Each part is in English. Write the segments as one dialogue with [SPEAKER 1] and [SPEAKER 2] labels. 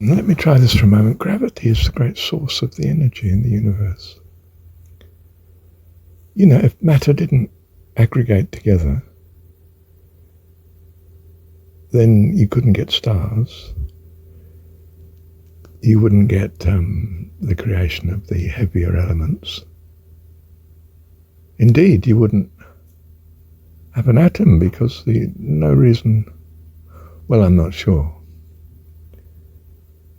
[SPEAKER 1] Let me try this for a moment. Gravity is the great source of the energy in the universe. You know, if matter didn't aggregate together, then you couldn't get stars. You wouldn't get the creation of the heavier elements. Indeed, you wouldn't have an atom because no reason, well, I'm not sure.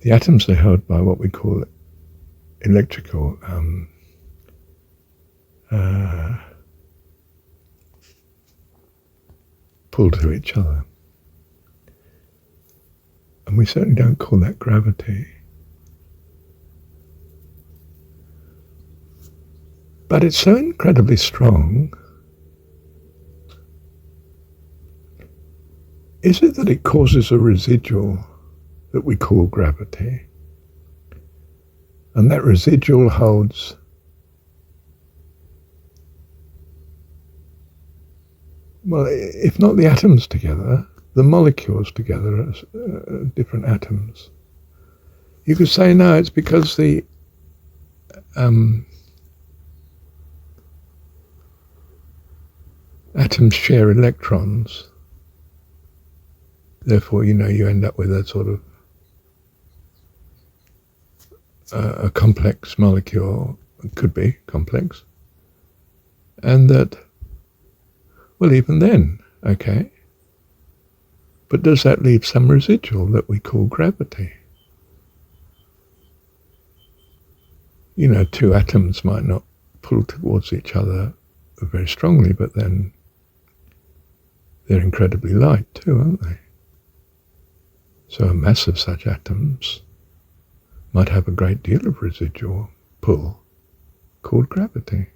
[SPEAKER 1] The atoms are held by what we call electrical pull to each other. And we certainly don't call that gravity. But it's so incredibly strong. Is it that it causes a residual that we call gravity? And that residual holds well, if not the atoms together, the molecules together as different atoms. You could say, no, it's because the atoms share electrons. Therefore, you end up with a sort of a complex molecule. It could be complex. And that, well, even then, okay. But does that leave some residual that we call gravity? Two atoms might not pull towards each other very strongly, but then they're incredibly light too, aren't they? So a mass of such atoms might have a great deal of residual pull called gravity.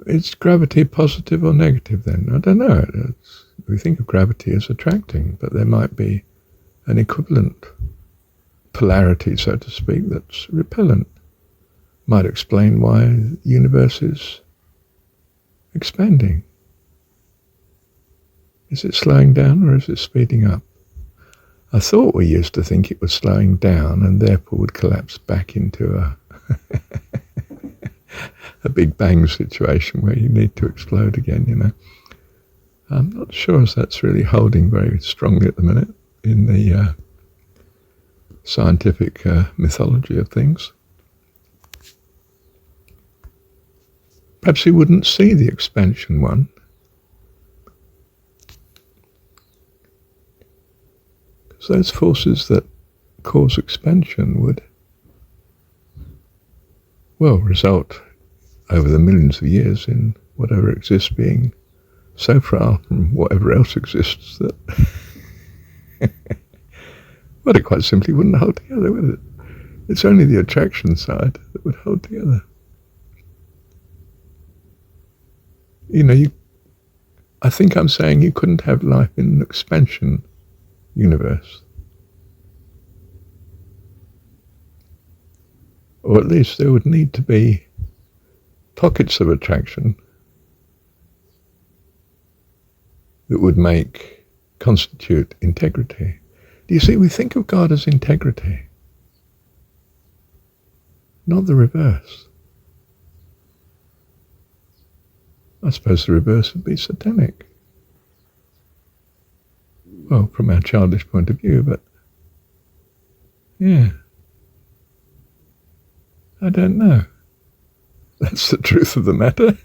[SPEAKER 1] Is gravity positive or negative then? I don't know. We think of gravity as attracting, but there might be an equivalent polarity, so to speak, that's repellent. Might explain why the universe is expanding. Is it slowing down or is it speeding up? I thought we used to think it was slowing down and therefore would collapse back into a Big Bang situation where you need to explode again, I'm not sure if that's really holding very strongly at the minute in the scientific mythology of things. Perhaps we wouldn't see the expansion one. Because those forces that cause expansion would, result over the millions of years in whatever exists being so far from whatever else exists that it quite simply wouldn't hold together, would it? It's only the attraction side that would hold together. I think I'm saying you couldn't have life in an expansion universe. Or at least there would need to be pockets of attraction that would constitute integrity. Do you see, we think of God as integrity, not the reverse. I suppose the reverse would be satanic. Well, from our childish point of view, but yeah. I don't know. That's the truth of the matter.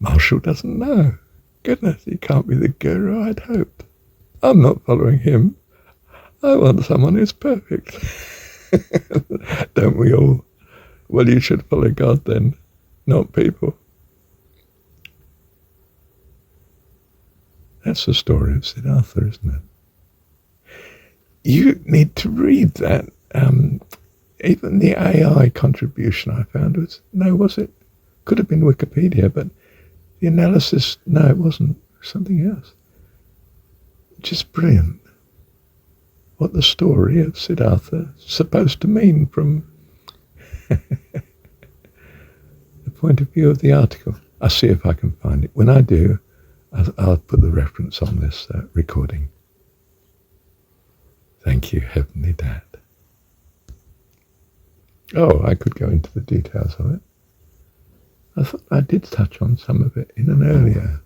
[SPEAKER 1] Marshall doesn't know. Goodness, he can't be the guru I'd hoped. I'm not following him. I want someone who's perfect. Don't we all? Well, you should follow God then, not people. That's the story of Siddhartha, isn't it? You need to read that. Even the AI contribution I found was it? Could have been Wikipedia, but the analysis, no, it wasn't. Something else. Just brilliant. What the story of Siddhartha is supposed to mean from the point of view of the article. I'll see if I can find it. When I do, I'll put the reference on this recording. Thank you, Heavenly Dad. Oh, I could go into the details of it. I thought I did touch on some of it in an earlier,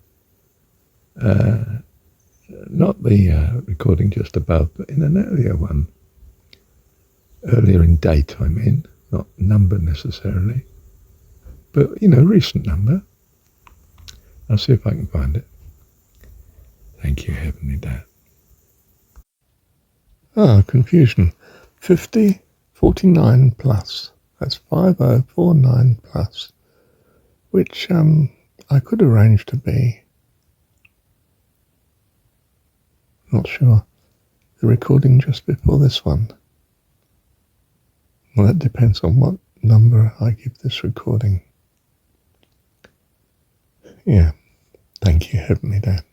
[SPEAKER 1] not the recording just above, but in an earlier one. Earlier in date, I mean, not number necessarily, but, recent number. I'll see if I can find it. Thank you, Heavenly Dad. Confusion. 5049 plus. That's 5049 plus, which I could arrange to be, not sure, the recording just before this one. Well, that depends on what number I give this recording. Yeah, thank you, Heavenly Dad.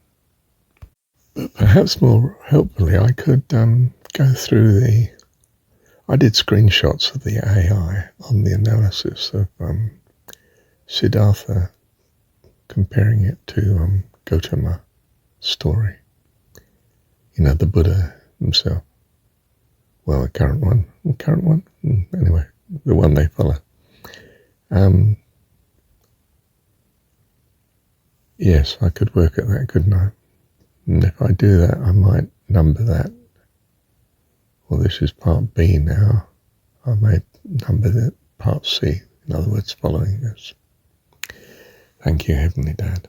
[SPEAKER 1] But perhaps more helpfully, I could go through I did screenshots of the AI on the analysis of Siddhartha, comparing it to Gautama's story. The Buddha himself. Well, the current one. Anyway, the one they follow. Yes, I could work at that, couldn't I? And if I do that, I might number that. Well, this is part B now. I may number the part C, in other words, following this. Thank you, Heavenly Dad.